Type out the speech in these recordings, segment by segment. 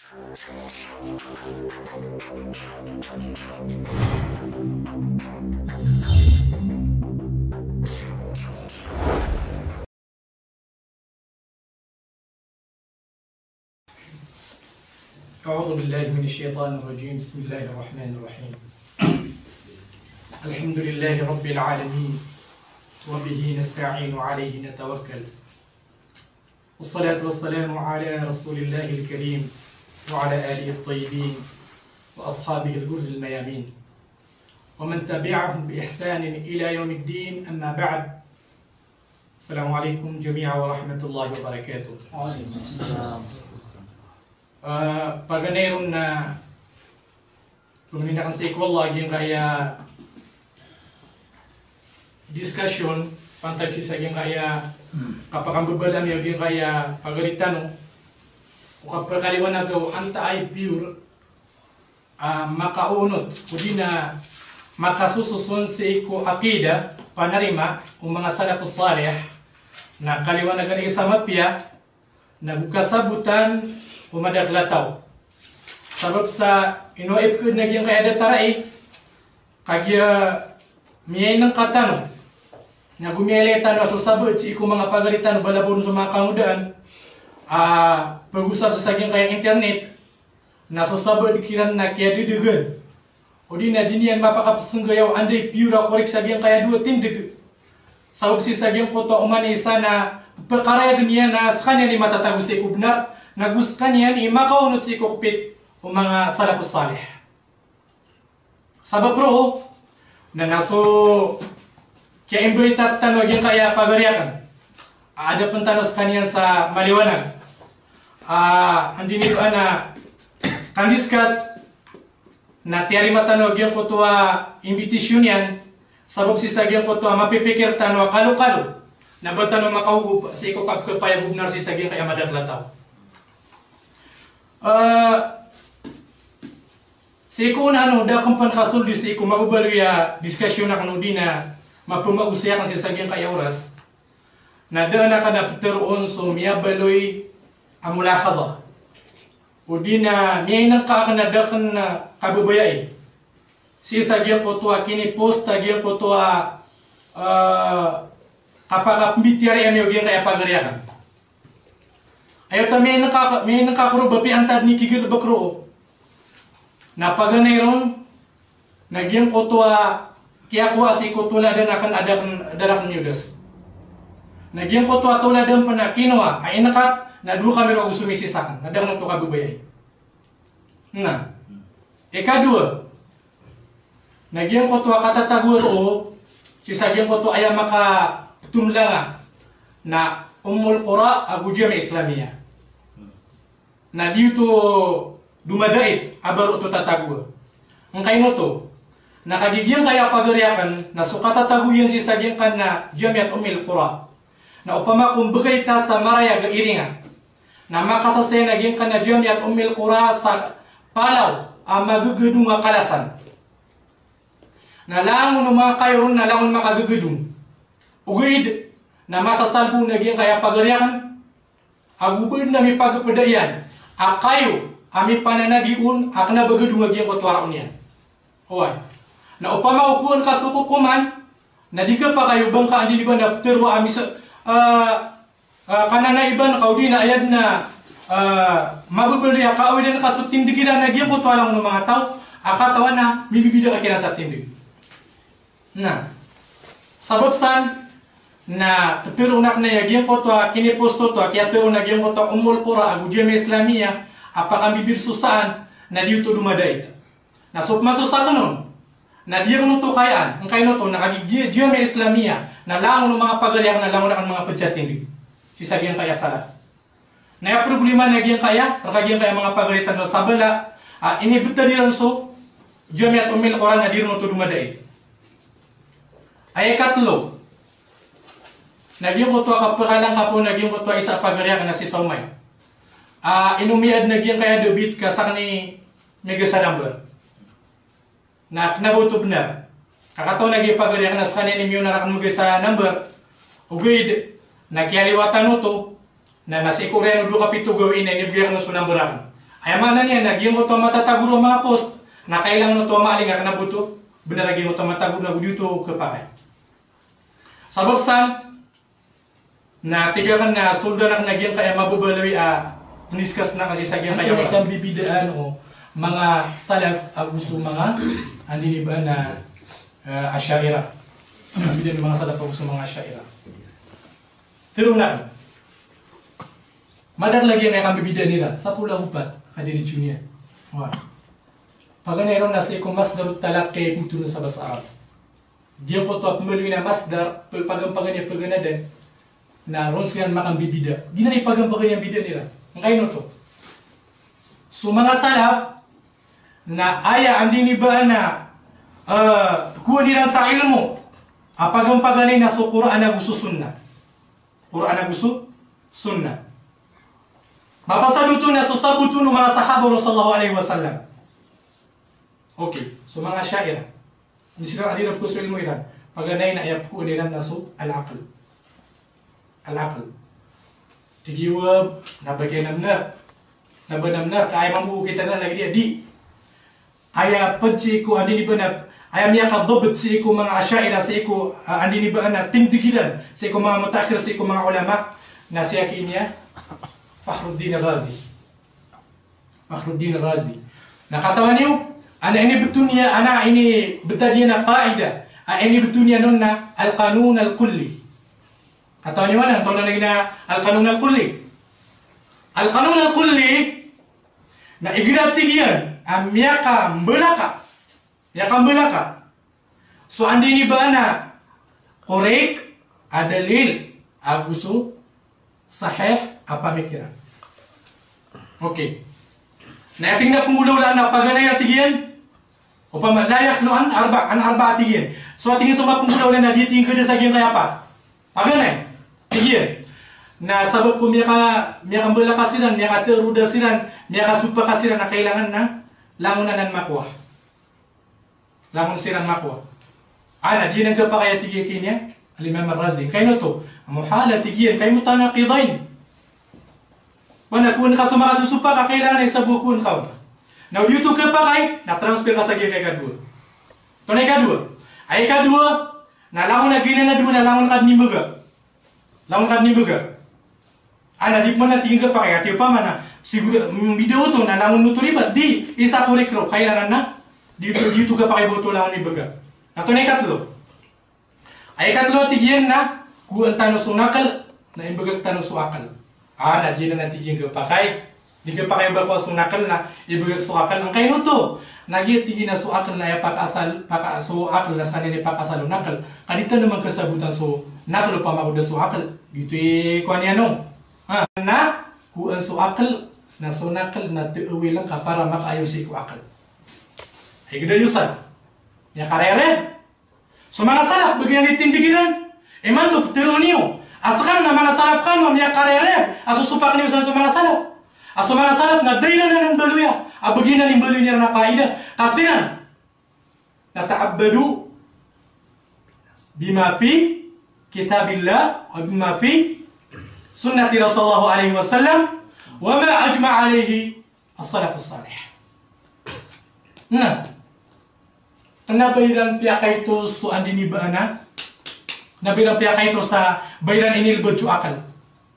أعوذ بالله من الشيطان الرجيم. بسم الله الرحمن الرحيم. الحمد لله رب العالمين وبه نستعين عليه نتوكل، والصلاة والسلام على رسول الله الكريم وعلى آله الطيبين وأصحابه الغر الميامين ومن تبعهم بإحسان إلى يوم الدين. أما بعد، السلام عليكم جميعا ورحمة الله وبركاته. وعليكم السلام. Paganayrong na pagminakan sa ikwala aging kaya discussion pantag sa aging kaya kapag babalang aging kaya pagalitano o kapag kaliwan na gaw anta ay pure makaunod o di na makasususun sa iko akida panarima o mga salafus salih na kaliwan na ganit sa mapya na kasabutan umadaglataw sabab sa inoip ko naging kaya dataray kagya miyay ng katano na gumiyaletan na susabot si iko mga pagalitan balabon sa mga kamudan pag-usap sa saging kaya internet na susabot kiran na kaya didugan o di na diniyan mapakapasanggayaw anday pura korek saging kaya dua tindig sabab si saging koto umanisa na pagkaraya niya na sa kanya ni matatago sa iko benar naguskan yan makaunod si kokpit o mga salafus salih. Sabab bro, na naso kaya imbalitat tanong yung kaya pagariakan. Ada pentanos kanyan sa maliwanag. Andi nito na kan discuss na tiari matanog yung kutua invitation yan sabab si sagyang kutua mapipikir tanong kalo-kalo na ba tanong makahugup sa ikokap kapaya bubnar si sagyang kaya madaglataw. Siko na da kung pankasul di siko maubalo ya diskusyon na kanu di na mapumagusaya kan si sagyang kaya oras na da na kada piteroon so miyabaloy amulakhadha o di na miyay nang kakanadakan na kabubayay si sagyang kotua kini post tagyang kotua kapag mbitiyari ang yung kaya pagariakan ayaw ta may nakakuro bapi antad ni kigil bakro na paganayron nagyang kotwa kaya kuha si kotula dan akan adakan nyudas nagyang kotwa tula dan panakinoa ay nakat na dua kami lagu sumisisakan nadang to kabubayay na ikadua nagyang kotwa katatagur o si sagyang kotwa ay maka tumlanga na Ummul Qura Abu Jami Islamiyah na dito dumadait abar ito tatagwa ang kaino to nakagigil kaya pagariakan na sukatataguyan si sagyang kan na Jamiat Ummul Qura na upama kumbagay ta sa maraya gairinga na makasasay naging kan na Jamiat Ummul Qura sa palaw ang magugudong nga kalasan na langon mga kayoron na langon makagugudong ugid na masasalbo naging kaya pagariakan agubid na may pagpadayan akayo ami pananagiun akna bagudung aging kotwaraon yan oy na upama ukuan kasukukuman na di ka pa kayo bang ka andi ba na terwa ami sa kanana iban kaudi na ayad na mabubuli akaoy din kasutindigiran naging kotwarang ng mga tao akatawan na mibibida ka kina sa tindig na sabab san na terunak na yaging kotwa kini posto to kaya terunak yung kotwa Ummul Qura Abu Jami Islamiyah apakah bibir susaan na dito dumadait na sok masusa nun na diya to kayaan ang kayo to nakagigil Jami Islamiyah na langon ng mga pagariak na langon ang mga pagjatindig si sagyang kaya salat na yung problema na gyang kaya rakagyan kaya mga pagaritan sa sabala ini betul diran so Jamiat Ummul Qura na diya to dumadait ay katlo nagyong kutwa kapakalang ka po nagyong kutwa isa pagariak na si Saumay. Inumiad nagyong kaya dubit ka sa kani mega sa number. Na nabutob na. Kakataw nagyong pagariak na sa kani nimyo na nakan mega sa number. Ugid, nagyaliwatan mo to na nasikurian do kapito gawin na nibigyan no sa number ako. Ay mana niya, naging ko ito matataguro mga post, na kailangan ito maaling nga kanabuto, benar lagi ito mataguro na dito kapakay. Sabab san, na tigakan na sulda na naging kaya mabubaloy niskas na kasi sa gyan kaya walang bibidaan o mga salaf gusto mga hindi ba na asyaira. Bibidaan ng mga salaf gusto mga asyaira. Pero na, madar lagi yang akan bibidaan nila sa pula upat kadiri junior. Pag mayroon na sa ikumas darut talak kay pintuno sa bahasa Arab. Dia ko to pemuluin na masdar pagampagan niya paganadan na ron siyan makang bibida. Di na ipagampagan yung bida nila. Ang kayo to. So mga salaf na aya andi ni ba na kuha nila sa ilmu apagampagan na so Quran na gusto sunnah. Quran na gusto sunnah. Mapasaluto na so sabuto ng mga sahaba Rasulullah alaihi wasallam. Okay, so mga syair. Hindi sila alirap ko sa ilmu iran. Paganay na ayap ko niran na so al-aql. Al-aql. Tigiwab, nabagay namnar. Nabanamnar, kaya mamuhu kita na lagi dia. Di. Aya padsi ko, andi ni ba na, aya miya kadobot si ko mga asyaira, si ko, andi ni ba na tindigilan, si ko mga mutakhir, si ko mga ulama, na siya kinya, Fakhruddin Al-Razi. Fakhruddin Al-Razi. Nakatawan niyo, ana ini betunya, ana ini betadiya na qaida, ini betunya nun na al-qanun al-kulli. Katawan niyo mana, tahu na lagi na al-qanun al-kulli. Al-qanun al-kulli, na igratigian, miyaka mbelaka. Miyaka mbelaka. So, andi ni ba na, korek, adalil, agusu, sahih, apa mikiran. Okay. Na tingnan pumulaw na paganay na tigian. Upama la yakhlu an arba tigian. So tingin sa mga pumulaw na di tingin kada sa giyan kaya pa. Paganay. Tigian. Na sabab ko miya kambala kasiran, miya teruda siran, miya supa kasiran na kailangan na langunan makuha. Langun siran makuha. Ana di nang kapakaya tigian kinya. Al-Imam Al-Razi. Kayo to, muhala tigian kay mutanaqidain. Wana kun ka sumakasusupa ka kailangan ay sabukun ka. Now dito ka pa kay na-transfer ka sa kay kadua. To na kadua. Ay kadua na langon na gina na dua na langon kad nimbaga. Langon kad nimbaga. Ana di man natingin ka pa kay ati pa man siguro video to na langon mo to ribat di isa ko rekro kailangan na dito ka pa kay boto langon nimbaga. Na to na katlo. Ay katlo tigian na kuan tano sunakal na imbaga tano suakal. Na di na natiging kapakay. Di kapakay ba ko sunakal na ibigay suakal ang kayo to. Nagitigi na suakal na suakal na sanini pakasal nakal. Kadita naman kasabutan so nakal pa makuda suakal. Gitu kuan yan no. Na kuan suakal na sunakal na tuuwi lang ka para makaayaw si kuakal. Ay gidayusan. Ya karere. So mga salaf bagayan itindigiran. Eman to tiro niyo. Asakan na mga salaf kan mamaya karere. Asusupak niyo sa mga salaf. Aso mga salaf na daylan na ng baluya. Abagina ng baluya na kaida. Kasi na nata'abbadu bima fi kitabillah wa bima fi sunnati Rasulullah alaihi wasallam wa ma ajma' alaihi as-salaf as-salih. Nah. Nabayran piyakay ito so andini ba na? Nabayran piyakay ito sa bayran inilbad yung akal.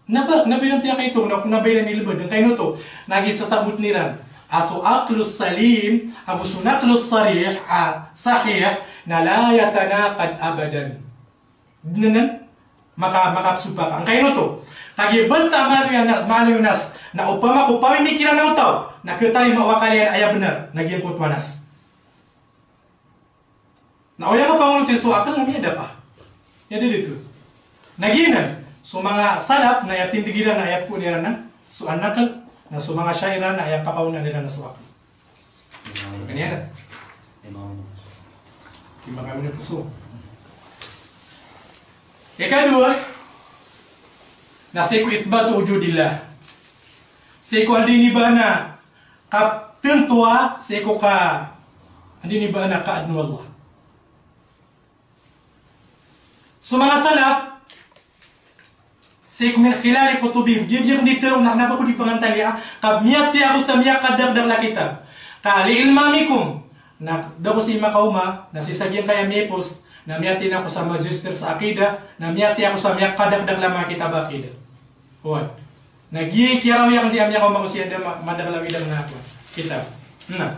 Nabayran piyakay ito na nabayran inilbad. Ang kayo to, nagisasabot niran. Aso aklus salim, aguso naklus sarih, sahih, na la yatanaqad abadan. Dinan? Makapsupak. Ang kayo to, kagi basta manuyunas, na upama mikiran ng tao, nakitay mawakalian ay benar, naging kutwanas. Na oleh ka pangunutin so akal namin ada pa. Ya dito. Naginan so mga salaf na yatindigiran na ayap ko nila na so anakal na so mga syairan na ayap pakaunan nila na so akal. Kanya na. 5 minutos so. Ikadua na siku ithbatu wujudillah. Siku andini ba na tentua siku ka andini ba na kaadnu Allah. So mga salaf, Sik min khilali kutubihim. Dia ni terung nak napa ko di pengantan ya. Kab miati aku samia kadar dar la kitab. Kali ilmamikum. Nak daw si makauma na sisagyan kaya mepos na miati na ako sa magister sa akida, na miati ako sa miya kadar dar la mga kitab akida. Hoy. Nagi kiraw yang si amya ko makusiya da madagla widang na ako. Kitab. Na.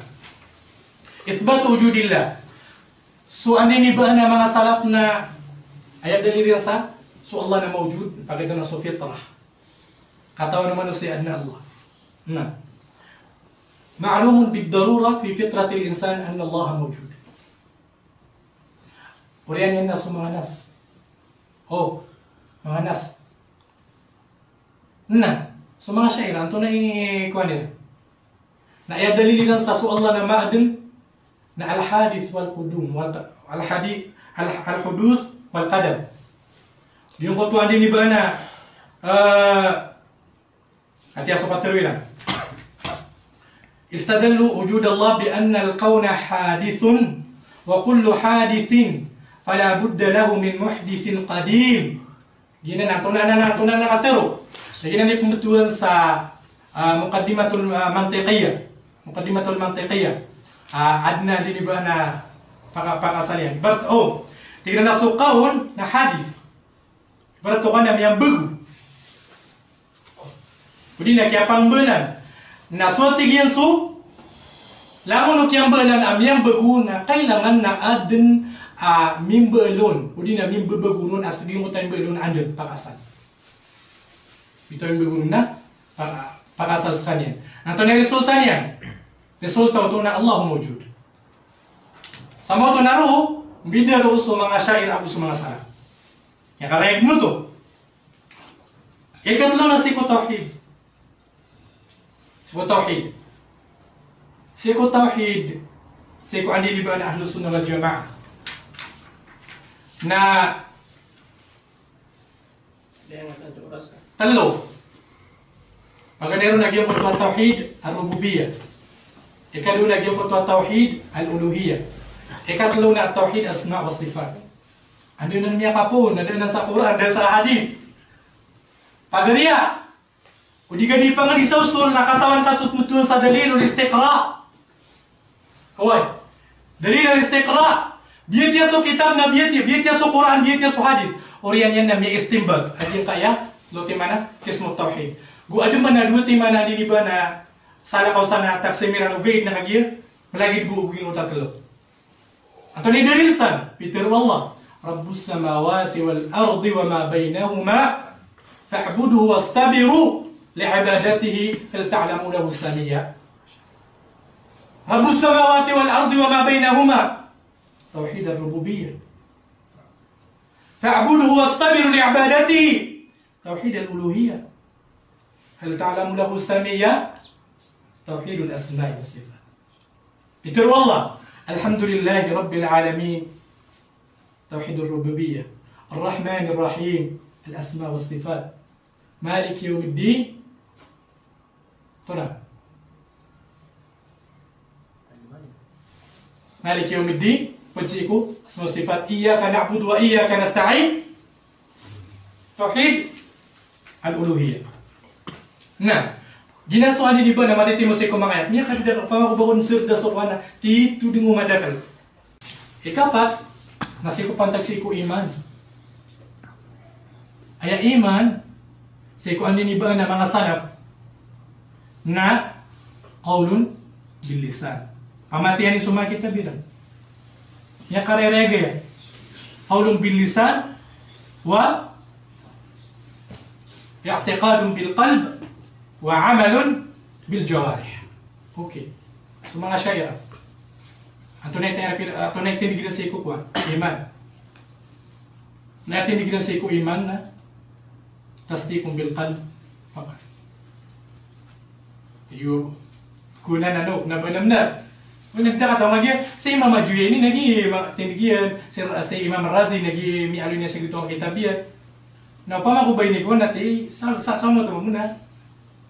Ithbat wujudillah. So ani ba na mga salaf na ayat dalil sa so Allah na mawjud pagkita na so fitrah. Katawan naman si adna Allah. Na. Ma'lumun bid-darura fi fitratil insan anna Allah mawjud. Uriyan yan na so mga nas. Oh, mga nas. Na. So mga syair, anto na ikuha nila. Na ayat dalil lang sa so Allah na ma'adin na al-hadith wal-qudum, al-huduth wal-qadam. Yung kutuan din iba na hati aso paterwi lang. Istadallu wujud Allah bi anna al-kawna hadithun wa kullu hadithin fala budda lahu min muhdithin qadim. Gina na nakatero. Lagi na ni pembetulan sa muqaddimatul mantiqiyah. Muqaddimatul mantiqiyah. Adna din iba na pakasalian. Ibarat tignan na suqawon na hadith. Ibarat to kanam yang begu. Udi na kaya pangbelan. Na so tigyan so lamun yang belan am yang begu na kailangan na adin mimbelon. Udi na mimbebegurun asli mo tayo belon andel pakasal. Ito yung begurun na pakasal sa kanya. Nanto na resulta niyan. Resulta ito na Allah mawjud. Sama ito naruho, bidaro sa mga syair ako sa mga salaf. Yang kalayag mo ito. Ikatlo na siku tawhid. Siku tawhid. Siku tawhid. Siku aniliban ahlu sunnah wal jamaah. Na talo. Pagkanero nagyang kutwa tawhid al-rububiyah. Ikatlo nagyang kutwa tawhid al-uluhiyah. Ikatlo na tawhid asma' wa sifat. Ano na niya kapon, ano na sa Quran, ano sa hadith. Pagariya, o di ka di pa nga di sa usul, nakatawan ka sutmutun sa dalilul istiqra. Kawai, dalilul istiqra. Biyat ya so kitab na biyat ya so Quran, biyat ya so hadith. Oriyan yan na may istimbag. Adin kaya, lo timana, kismo tawhid. Gu adin man na dua timana di ba na sala kaw sana taksimiran ugaid na kagir, malagid buugin utatlo. Ato ni dalilsan, Peter wallah. رب السماوات والأرض وما بينهما فاعبدوا واصطبروا لعبادته هل تعلموا له سميا رب السماوات والأرض وما بينهما توحيد الربوبية فاعبدوا واصطبروا لعبادته توحيد الألوهية هل تعلموا له سميا توحيد الأسماء والصفات بتر والله الحمد لله رب العالمين توحيد الربوبية الرحمن الرحيم الأسماء والصفات مالك يوم الدين طلع مالك يوم الدين وجهكو أسماء والصفات إياك نعبد وإياك نستعين توحيد الألوهية nah gina soal di bana mati timo se ko mangayat niya kadida pa ko bagon serda sokwana ti tudingo madakal ikapat nasi ko pantag siku iman. Aya iman siku andini ba na mga salaf na qaulun bil lisan. Pamatian ni suma kita bilang. Ya karerege. Qaulun bil lisan wa i'tiqadun bil qalb wa 'amalun bil jawarih. Okay. So mga syair. Atunay tindigilan sa iko kuha, iman. Na tindigilan sa iko iman na tasdikong bilqalb fakat. Iyo, kuna na no, nabanam na. Kung nagtakataw magya, sa Imam Majuyeni nagi tindigilan, sa Imam Razi nagi mialo niya sa gitong kitabiyan. Na pamakubay ni ko nati, sa mo ito muna.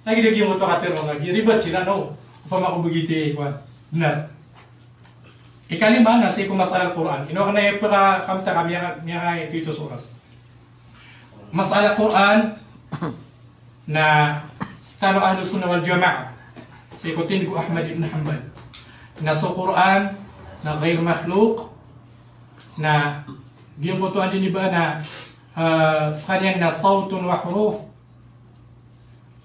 Lagi dagi mo ito katero, nagi ribat sila no. Pamakubagiti ko, na. Ikalima nasi ko masalah Quran. Ino kana para kamta kami ito suras. Masalah Quran na sa tanong Ahlus Sunnah wal Jama'a sa ikutin ko Ahmad ibn Hanbal na sa Quran na ghair makhluk na giyambutuan din iba na sa kanyang na sawtun wa huruf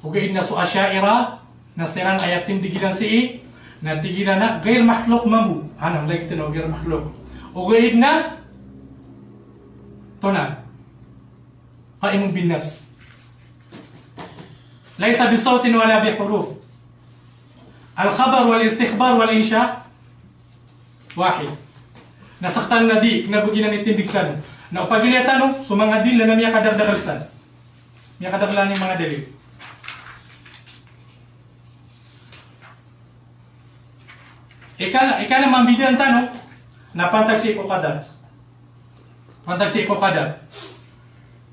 ugaid na su asyaira na sirang ayat tindigilan si na tigilan na ghair makhluk mamu anam lagi tino ghair makhluk ugaid na tona qaimun bin nafs laysa bi sawtin wala bi huruf al-khabar wal istikhbar wal insya wahid nasaktan na di kinabuginan itindigtan na pagiliatan no so mga dil na miya kadagdagalsan miya kadaglan yung mga dalil ika na mambidan tanong na pantagsi ko kadar pantagsi ko kadar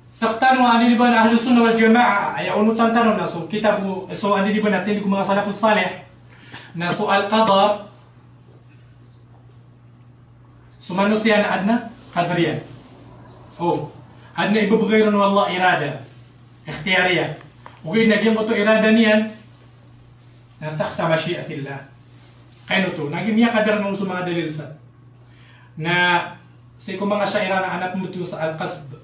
saktan mo ani ba na Ahlus Sunnah wal Jama'a ay unutan tanong na so kitabu so ani ba natin ko mga salafus salih na so al-qadar sumano siya na adna qadriyan adna ibabghayran wallah irada ikhtiyariya ugid nagyan ko to irada niyan na tahta masyiatillah kaya to naging niya kadar nung sa mga dalil sa na sa kung mga syaira na anak mo to sa al-qasb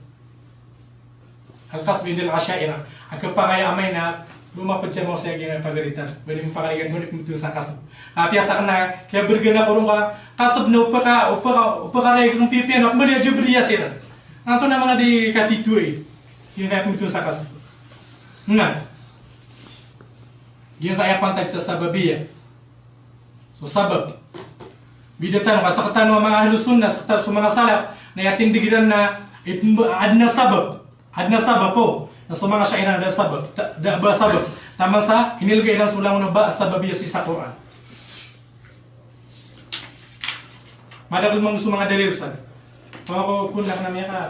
din al-asyaira ang kapangaya amay na lumapad siya mo sa yung pagalitan pwede mo pakaligan tulit mo to sa kasb piyasa ka na kaya bergana ko rin ka kasb na upaka rin kung pipian ako mali jubriya sila nato na mga di katitu yung kaya mo to sa kasb na yung kaya pantag sa sababiya so sabab bidatan kasakatan ng mga Ahlus Sunnah sa mga salaf na yating digiran na adna sabab po na sa mga syaira na sabab ba sabab tama sa inilgay lang sulang na ba sababiyya sa Quran madagol mga sa mga dalil sa kung lang na miya ka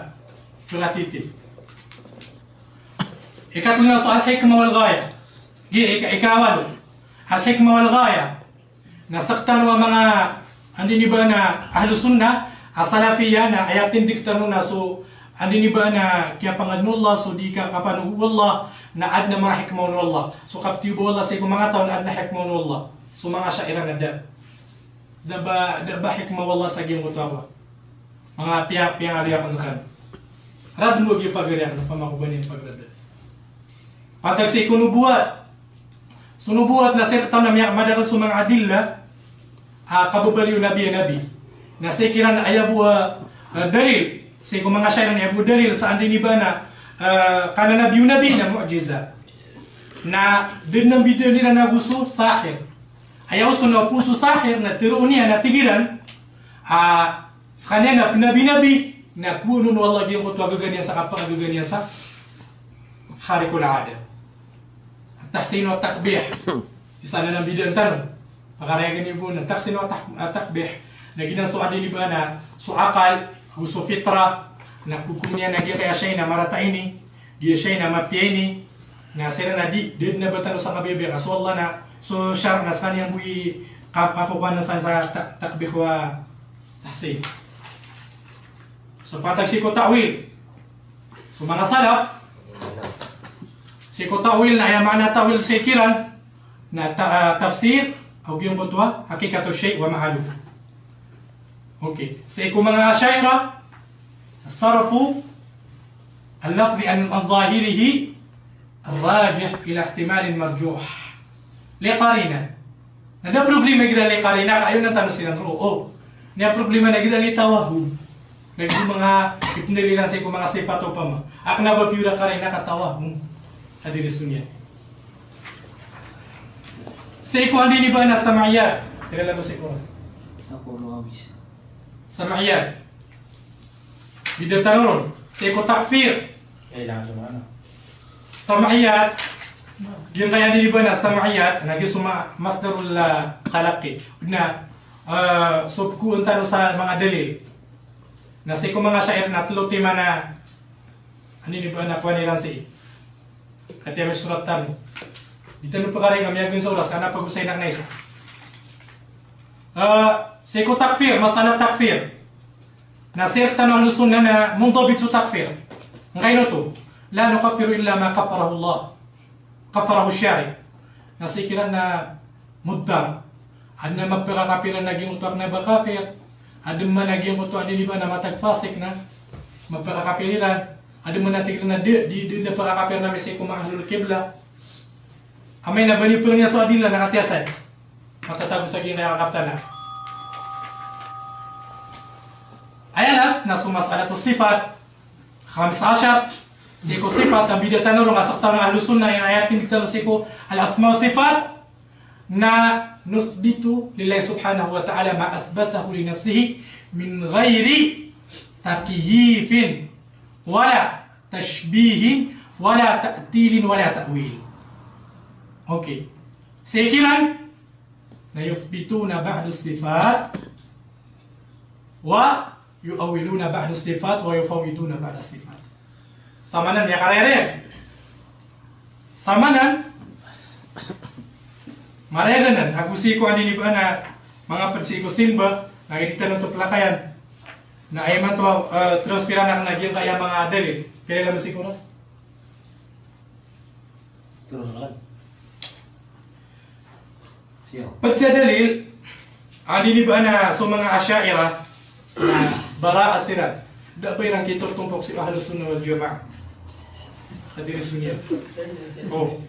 tulatiti ikatlo na so al-hikmah wal ghaya ikawal al-hikmah wal ghaya nasaktan wa mga andini ba na Ahlus Sunnah as-salafiyya na ayatin diktano na so andini ba na kaya pangadnullah so di ka kapanu wallah na adna mga hikmah wallah so kaptibo wallah sa mga taon adna hikmah wallah so mga syaira na da ba hikmah wallah sa giyong kutawa mga piyang ariyakan kan rad mo gi pagariyan pamakubanin pagrada patag sa ikunubuhat sunubuhat na serta na miyak madagal sa mga adilla kababaliw nabi na sa ikiran ayabu dalil sa kung mga syaira na ayabu dalil sa andin iba na kananabiw nabi na mu'jiza na din ng bidyo nila na gusto sahir ayaw so na puso sahir na tiro niya na tigiran sa kanya na nabi na kunun wallah yung kutwa gaganyan sa kapagaganyan sa harikul ada tahsin wa takbih isa na ng bidyo ang tanong pakarayagan niyo po na tahsin wa takbih na ginasuan din iba na suakal gusto fitra na kukunya na kaya siya na marataini giya siya na mapieni na sila na di na batalo sa kabibi kaso Allah na so syar na sa kanyang buhi kapukuan na sa takbih wa tahsin so patag si ko ta'wil so mga salaf si ko ta'wil na ayaman na ta'wil sa ikiran na tafsir o yung kutwa hakikatu shay wa mahalu okay sa so, mga syaira sarfu اللفظ عن ظاهره الراجح إلى احتمال مرجوح لقرينة هذا problema gila لقرينة ayaw na tanong silang oo niya problema na gila litawahum naging mga ipinili lang sa mga sifat o pama akna ba pura karina katawahum hadirisun niya sa iko hindi ba na samayat kilala mo si Kuras samayat bidatanron sa iko takfir samayat yung kaya hindi ba na samayat nagisuma masdarul kalaki na subkuan tano sa mga dalil na sa iko mga syair na tulutima na hindi ba na kuha nilang si at yung surat tano dito nung pagkaray nga miyagin sa oras kana pag-usay na naisa sa iko takfir masala takfir na sir tanong Ahlus Sunnah na mundabit sa takfir ang kayo to la nukaffiru illa ma kaffarahu Allah kafarahu syari. Nasikiran na muddar. Ada na magpakakapiran naging utuak na bakafir. Ada man naging utuak ni ba na matag fasik na magpakakapiran. Ada man natin na di na pakakapir na mesi kumahlul kibla. Amay na bani pun niya so adila nakatiasay. Matatago sa ginakakaptana. Ayanas nasu mas'alatu sifat 15 سيكو صفات أبيدا تنورو مسقطة من أهل السنة يعني آيات نكتلو سيكو الأسماء والصفات نثبت لله سبحانه وتعالى ما أثبته لنفسه من غير تكييف ولا تشبيه ولا تأتيل ولا تأويل. أوكي سيكيرا يثبتون بعض الصفات ويؤولون بعض الصفات ويفوضون بعض الصفات. Samanan ya karere. Samanan. Mareganan aku siko ani ni bana mga pansiko simba nagitan untuk pelakayan. Na ayman to terus piranak nagyan kaya mga adel. Pila lang sikuras. Terus kan. Siap. Pecah dalil ani ni bana so mga asyairah na bara asirat. Da bayrang kita tumpok si Ahlus Sunnah wal Jamaah. Hadirin sunniah. Oh.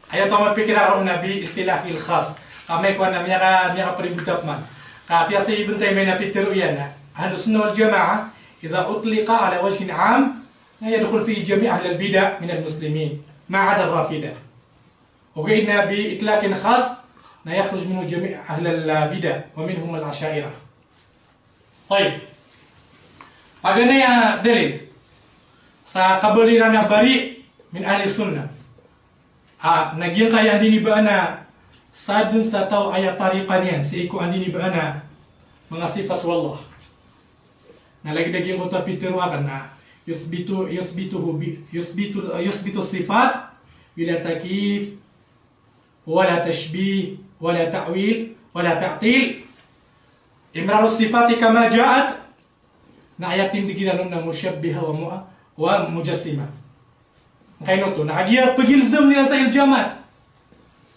Ayat tamat pikir araw nabi istilah il khas. Kami ko na miya ka peributap man. Kaya sa ibn Taymiyyah na pitiro yan na Ahlus Sunnah wal Jamaah idza utliqa ala wajhin 'am la yadkhul fi jami' ahli al-bid'ah min al-muslimin ma 'ada ar-rafida. وقيل بإطلاق خاص لا يخرج منه جميع أهل البدع ومنهم الأشاعرة. طيب. Pagana ya dalil sa kabaliran na bari min ahli sunnah. Nagyan kaya andini ba na sa dun sa tao ayat tariqan yan si iku andini ba na mga sifat wallah. Nalagdagin ko ta pitiruakan na yusbitu sifat bila takif wala tashbih wala ta'wil wala ta'til. Imraru sifati kama ja'at na ayatin diginan na mushabbiha wa mujassima. Kaya no to na agiya pagilzam nila sa iljamat.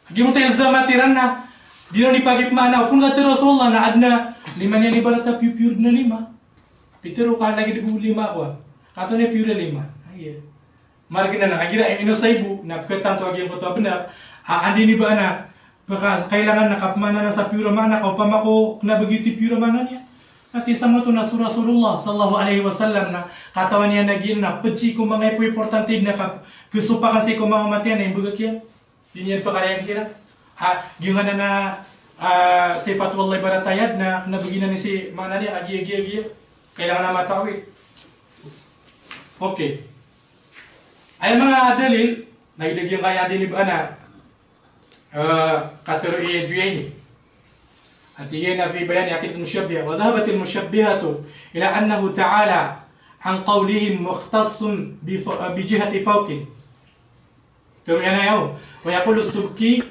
Agiya mo tayo ilzamat tiranna. Di na nipagip mana kung gati Rasulullah na adna lima niya ni balata pure na lima. Pitero ka lagi di bu lima wa. Kato niya pure lima. Agiya. Margina na agira ino saibu na pagkatanto agiya ko to benar. Andi ni ba na kailangan nakapmana na sa pure mana ka upama ko na begitu pure mana niya. At isa mo ito na sa Rasulullah sallallahu alaihi wasallam na katawan niya naging na peci ko mga ipo importante na kesupakan si ko mga matian na yung bugak yan. Di niyan pa kaya kira. Gimana na sifat wallahi baratayad na nabaginan ni si mana niya agi. Kailangan na matawi. Okay. Ay mga dalil nagdagyang kaya din iba na katuruiya juya أتينا في بيان عقيدة المشبهة وذهبت المشبهة إلى أنه تعالى عن قولهم مختص بجهة فوق ويقول السبكي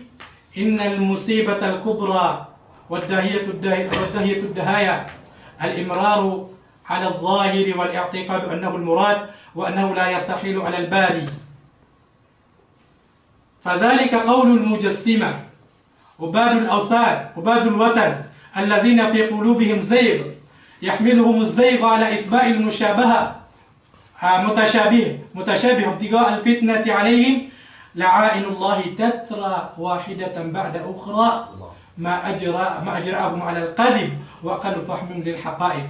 إن المصيبة الكبرى والداهية الدهاية الإمرار على الظاهر والاعتقاد أنه المراد وأنه لا يستحيل على الباري فذلك قول المجسمة عباد الأوثان عباد الوثن الذين في قلوبهم زيغ يحملهم الزيغ على إتباع المشابهة متشابه ابتغاء الفتنة عليهم لعائن الله تترى واحدة بعد أخرى ما أجرأهم على الكذب وأقل فهم للحقائق.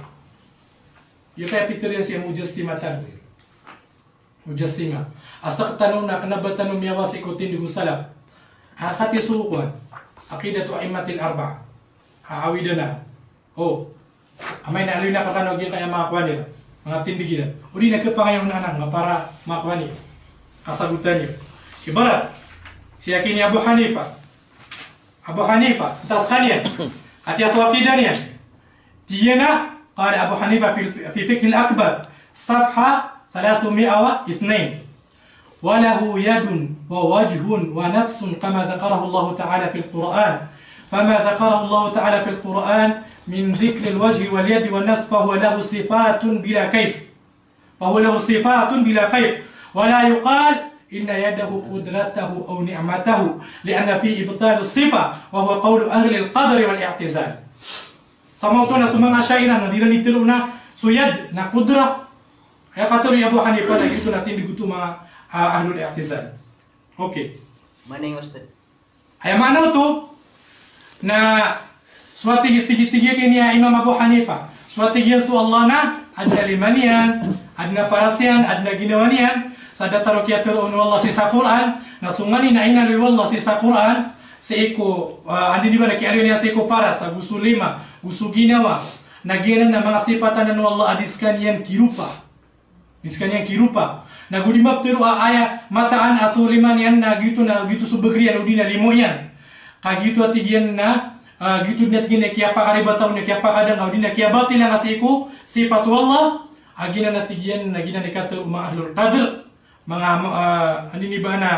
يكاي بيترين سي مجسمة أسقطنون كنبتنهم يواسي كوتين دي سلف هاتي سوقون Aqidatu a'immatil arba'a. Awidana. Oh. Amay na alwi na kakanogin kaya mga kuwan nila. Mga tindiginan. Uli na kapangayon na nga para mga kuwan niyo. Kasagutan niyo. Ibarat. Siya kini Abu Hanifa. Atas kaniyan. At yaso aqidan yan. Tiyana. Qala Abu Hanifa fi fiqh al-akbar. Safha 302. وله يد ووجه ونفس كما ذكره الله تعالى في القرآن فما ذكره الله تعالى في القرآن من ذكر الوجه واليد والنفس فهو له صفات بلا كيف ولا يقال إن يده قدرته أو نعمته لأن في إبطال الصفة وهو قول أهل القدر والاعتزال. Sama tu na sumang asyairah na dira nitiru na suyad na kudra. Ya kataru Abu Hanifah na gitu natin digutu mga ahlul i'tizal. Okay. Mana yang Ustaz? Ay mana tu na suatu tiga kini Imam Abu Hanifah. Suatu su Allah na adna limanian, adna parasian, adna ginawanian. Sada tarukiatur Allah sisa Quran. Na sungani na ina wallah sisa Quran. Seiko andi di mana kiario niya seiko paras gusto lima gusto ginawa nagianan na mga sipatan ng Allah adiskan yan kirupa nagudimap pero aya mataan asuliman yan na gitu subagrian udina limo yan kagito atigyan na gitu na tigyan na kaya pakaribataw na kaya pakadang udina kaya batil na kasiko sifat Allah agina na tigyan na gina nikato mga ahlul qadr mga andi ba na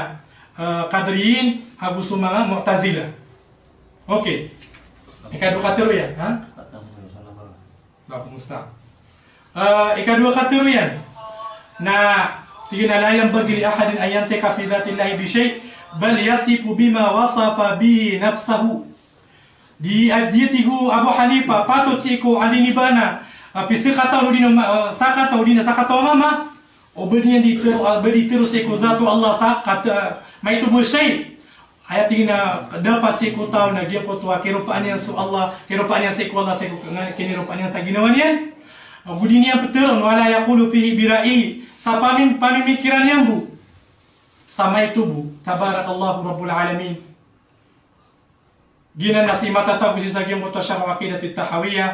Qadriyin habus mga Mu'tazilah. Okey. Ikadua kata yan, ha? Lah kumusta. Ikadua kata yan. Na tigina la yanbaghi li ahadin an yantika fi dhatillahi bi shay' bal yasifu bima wasafa bihi nafsuhu. Dia tigu Abu Hanifah patut ciko alini bana pisir kata udina sakata mama obedian terus iko zatu Allah kata mai tu bersay ayat ini dapat cik tahu na dia kotwa kerupaan yang su Allah kerupaan yang seku Allah seku kini rupaan yang saginawan yan budinya betul wala yaqulu fihi birai sa pamikiran yang bu sama itu bu tabarakallahu rabbul alamin gina nasi mata tabu si sagiang kotwa syarh aqidah at-tahawiyah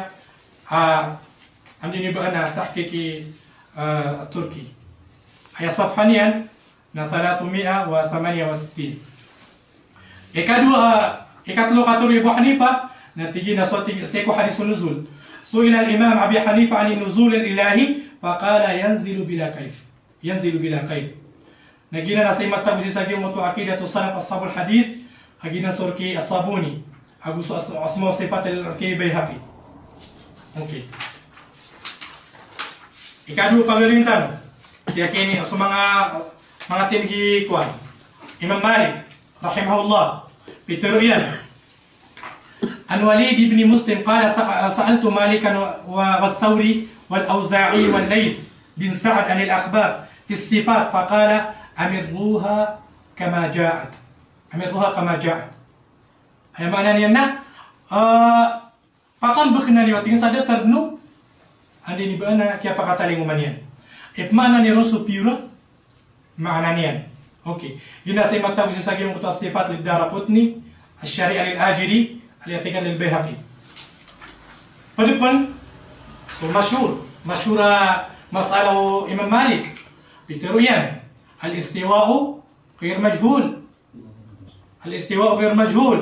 andini bana tahqiqi Turki ayat safhanian na 368. Ikatlo katulu Abu Hanifah na tigi na seko hadithun nuzul. Su'ila al-imam Abi Hanifah 'an nuzul al-ilahi faqala yanzilu bila kaif. Nagina na sa imata busi sa giyo to aqidatu salaf ashabul hadith agina surki as-sabuni agu asma sifat al-arki bayhaqi. Okay. Ikadu pagalintan siya kini so mga tinggi kuan Imam Malik rahimahullah bitiruyan an Walid ibn Muslim qala sa'altu Malikan wa Thawri wal Auza'i wal Layth bin Sa'd an al-akhbar fi sifat faqala amirruha kama ja'at ay mana niya na pakan bukna niyo tingin sada tarbnu andi ni bana kaya pakataling umanian mana ni ron supira mana niyan okay yun na sa mata busi sa giyong sifat lid Daraqutni al-Syari'a lil-Ajili al-I'tiqad lil-Bayhaqi padipun so masyhura masalah Imam Malik bitiruyan al-istiwa'u غير مجهول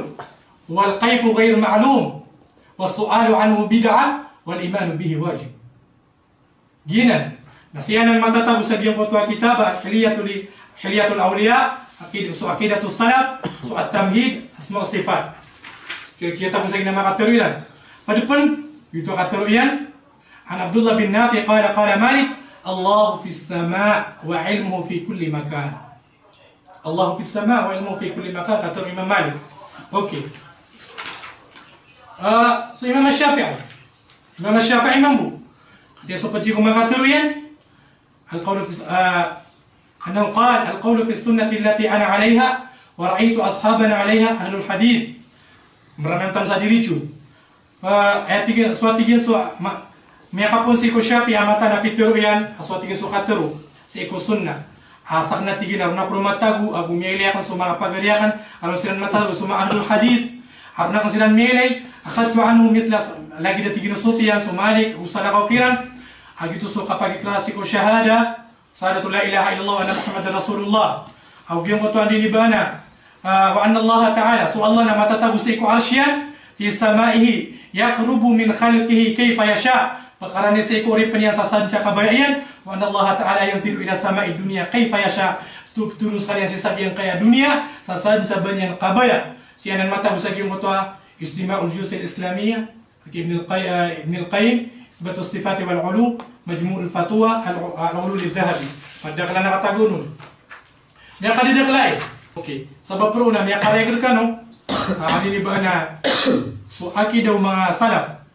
والكيف غير معلوم والسؤال عنه بدعة والإيمان به واجب جينا نسيانا ما تتابع سبيل فتوى كتابة حلية الأولياء عقيدة السلف التمهيد أسماء الصفات kita مسكنا ما قتلويا فدبن يتو قتلويا عن عبد الله بن نافع قال مالك الله في السماء وعلمه في كل مكان الله في السماء وعلمه في كل مكان قتل الإمام مالك اوكي so Imam Syafi'i mampu dia seperti mengatakan القول في أنه قال القول في السنة التي أنا عليها ورأيت أصحابنا عليها أهل الحديث merenangkan sadiricu ayat tiga meyakapun si ko Syafi'i amata na pituruyan aswa tiga su kataru si ko sunnah asakna tiga na promatagu abu mieliakan suma pagariakan alo siran matagu suma ahlul hadith harna kasiran mieli akhadtu anhu mithla lagi da tiga Sufyan Malik usala kaukiran agitu so kapag iklarasi ko syahada sadatul la ilaha illallah wa anna muhammadar rasulullah au gemo to andi nibana wa anna Allah ta'ala so Allah na matatabusi ko arsyan fi samaihi yaqrubu min khalqihi kayfa yasha pakarani sa ko ri panya sa sanca kabayan wa anna Allah ta'ala yanzilu ila samai dunya kayfa yasha turus kalian si sabian kaya dunia sa sanca banyan kabaya sianan mata busagi mo to istima'ul juz al-islamiyah ibn al-qayyim إثبات الصفات والعلو مجموع الفتوى العلو للذهبي فالدخل أنا قتقولون May kadidaklay. Okay. Sabab pro na may kareger ka no. Ano ba na so aki daw mga salaf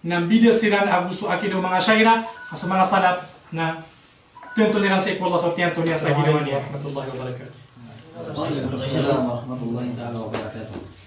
ng bida siran abu so aki daw mga syaira sa mga salaf na tento nila sa ikwala sa tento niya sa ginawa niya. Rahmatullahi wa barakatuh. Assalamualaikum warahmatullahi wabarakatuh.